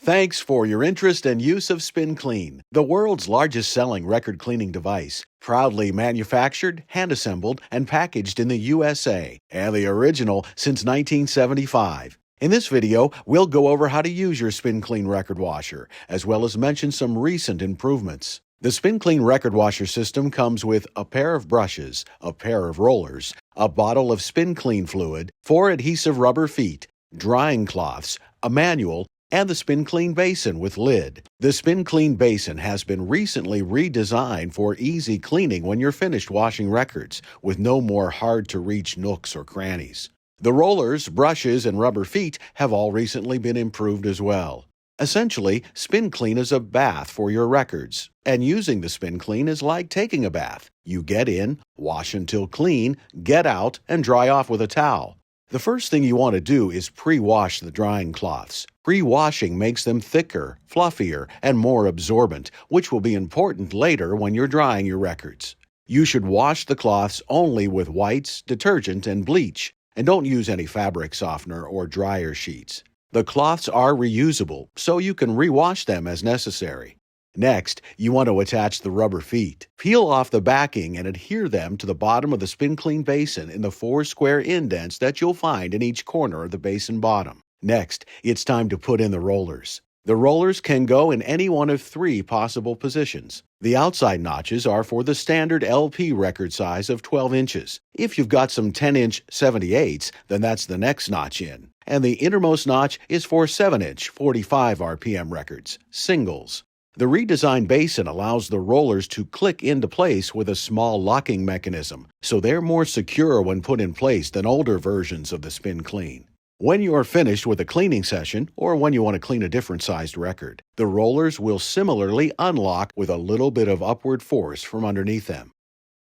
Thanks for your interest and use of Spin Clean, the world's largest selling record cleaning device. Proudly manufactured, hand-assembled, and packaged in the USA, and the original since 1975. In this video, we'll go over how to use your Spin Clean record washer, as well as mention some recent improvements. The Spin Clean record washer system comes with a pair of brushes, a pair of rollers, a bottle of Spin Clean fluid, 4 adhesive rubber feet, drying cloths, a manual, and the Spin Clean Basin with lid. The Spin Clean Basin has been recently redesigned for easy cleaning when you're finished washing records, with no more hard-to-reach nooks or crannies. The rollers, brushes, and rubber feet have all recently been improved as well. Essentially, Spin Clean is a bath for your records, and using the Spin Clean is like taking a bath. You get in, wash until clean, get out, and dry off with a towel. The first thing you want to do is pre-wash the drying cloths. Pre-washing makes them thicker, fluffier, and more absorbent, which will be important later when you're drying your records. You should wash the cloths only with whites, detergent, and bleach, and don't use any fabric softener or dryer sheets. The cloths are reusable, so you can re-wash them as necessary. Next, you want to attach the rubber feet. Peel off the backing and adhere them to the bottom of the Spin Clean Basin in the 4 square indents that you'll find in each corner of the basin bottom. Next, it's time to put in the rollers. The rollers can go in any one of 3 possible positions. The outside notches are for the standard LP record size of 12 inches. If you've got some 10-inch 78s, then that's the next notch in. And the innermost notch is for 7-inch 45 RPM records, singles. The redesigned basin allows the rollers to click into place with a small locking mechanism, so they're more secure when put in place than older versions of the Spin Clean. When you are finished with a cleaning session, or when you want to clean a different sized record, the rollers will similarly unlock with a little bit of upward force from underneath them.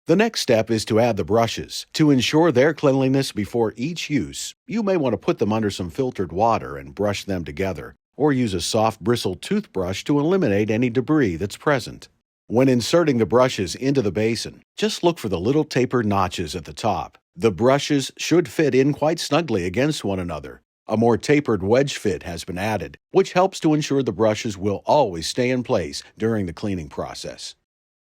The next step is to add the brushes. To ensure their cleanliness before each use, you may want to put them under some filtered water and brush them together, or use a soft bristled toothbrush to eliminate any debris that's present. When inserting the brushes into the basin, just look for the little tapered notches at the top. The brushes should fit in quite snugly against one another. A more tapered wedge fit has been added, which helps to ensure the brushes will always stay in place during the cleaning process.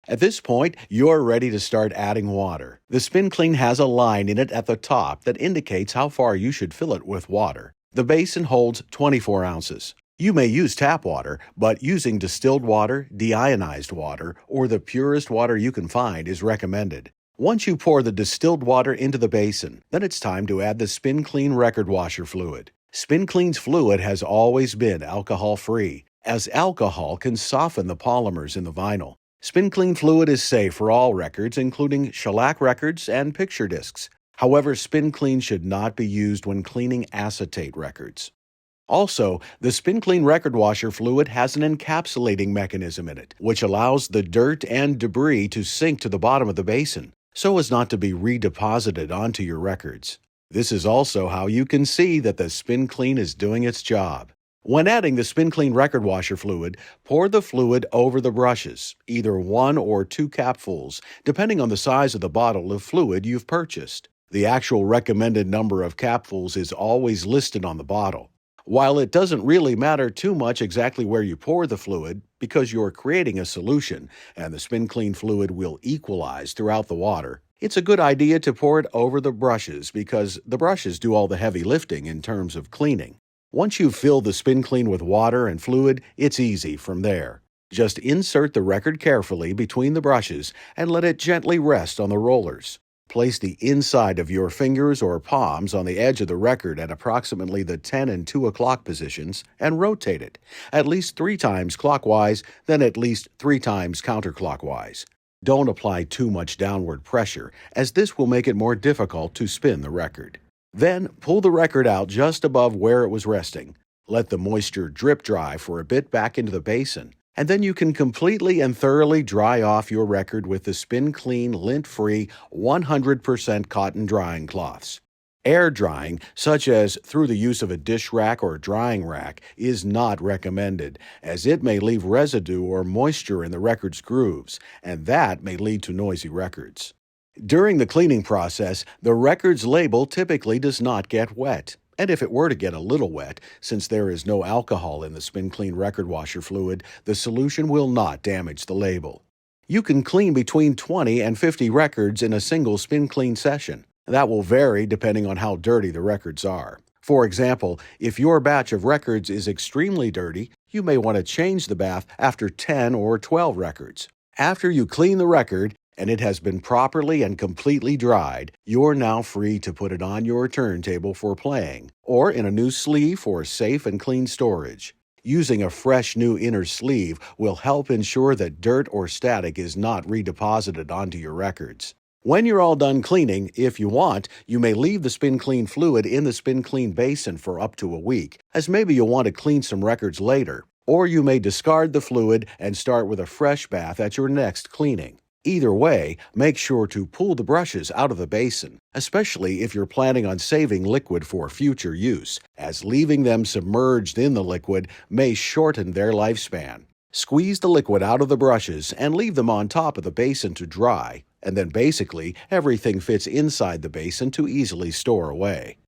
At this point, you're ready to start adding water. The Spin Clean has a line in it at the top that indicates how far you should fill it with water. The basin holds 24 ounces. You may use tap water, but using distilled water, deionized water, or the purest water you can find is recommended. Once you pour the distilled water into the basin, then it's time to add the Spin Clean record washer fluid. Spin Clean's fluid has always been alcohol-free, as alcohol can soften the polymers in the vinyl. Spin Clean fluid is safe for all records, including shellac records and picture discs. However, Spin Clean should not be used when cleaning acetate records. Also, the Spin Clean record washer fluid has an encapsulating mechanism in it, which allows the dirt and debris to sink to the bottom of the basin, so as not to be redeposited onto your records. This is also how you can see that the Spin Clean is doing its job. When adding the Spin Clean record washer fluid, pour the fluid over the brushes, either 1 or 2 capfuls, depending on the size of the bottle of fluid you've purchased. The actual recommended number of capfuls is always listed on the bottle. While it doesn't really matter too much exactly where you pour the fluid, because you're creating a solution and the Spin Clean fluid will equalize throughout the water, it's a good idea to pour it over the brushes because the brushes do all the heavy lifting in terms of cleaning. Once you've filled the Spin Clean with water and fluid, it's easy from there. Just insert the record carefully between the brushes and let it gently rest on the rollers. Place the inside of your fingers or palms on the edge of the record at approximately the 10 and 2 o'clock positions and rotate it, at least 3 times clockwise, then at least 3 times counterclockwise. Don't apply too much downward pressure, as this will make it more difficult to spin the record. Then, pull the record out just above where it was resting. Let the moisture drip dry for a bit back into the basin, and then you can completely and thoroughly dry off your record with the Spin Clean lint-free 100% cotton drying cloths. Air drying, such as through the use of a dish rack or drying rack, is not recommended, as it may leave residue or moisture in the record's grooves, and that may lead to noisy records. During the cleaning process, the record's label typically does not get wet, And if it were to get a little wet, since there is no alcohol in the Spin Clean record washer fluid, the solution will not damage the label. You can clean between 20 and 50 records in a single Spin Clean session. That will vary depending on how dirty the records are. For example, if your batch of records is extremely dirty, you may want to change the bath after 10 or 12 records. After you clean the record, and it has been properly and completely dried, you're now free to put it on your turntable for playing, or in a new sleeve for safe and clean storage. Using a fresh new inner sleeve will help ensure that dirt or static is not redeposited onto your records. When you're all done cleaning, if you want, you may leave the Spin Clean fluid in the Spin Clean basin for up to a week, as maybe you'll want to clean some records later. Or you may discard the fluid and start with a fresh bath at your next cleaning. Either way, make sure to pull the brushes out of the basin, especially if you're planning on saving liquid for future use, as leaving them submerged in the liquid may shorten their lifespan. Squeeze the liquid out of the brushes and leave them on top of the basin to dry, and then basically everything fits inside the basin to easily store away.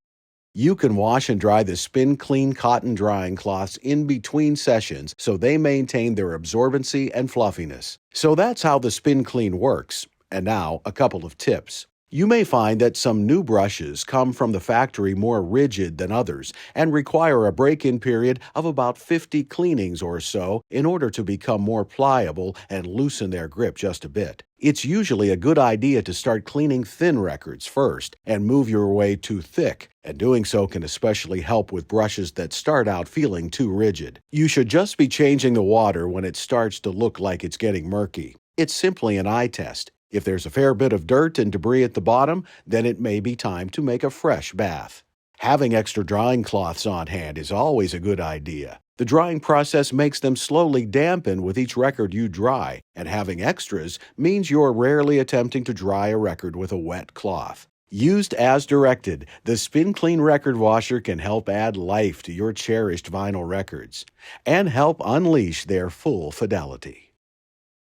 You can wash and dry the Spin Clean cotton drying cloths in between sessions so they maintain their absorbency and fluffiness. So that's how the Spin Clean works. And now, a couple of tips. You may find that some new brushes come from the factory more rigid than others and require a break-in period of about 50 cleanings or so in order to become more pliable and loosen their grip just a bit. It's usually a good idea to start cleaning thin records first and move your way to thick, and doing so can especially help with brushes that start out feeling too rigid. You should just be changing the water when it starts to look like it's getting murky. It's simply an eye test. If there's a fair bit of dirt and debris at the bottom, then it may be time to make a fresh bath. Having extra drying cloths on hand is always a good idea. The drying process makes them slowly dampen with each record you dry, and having extras means you're rarely attempting to dry a record with a wet cloth. Used as directed, the Spin Clean record washer can help add life to your cherished vinyl records and help unleash their full fidelity.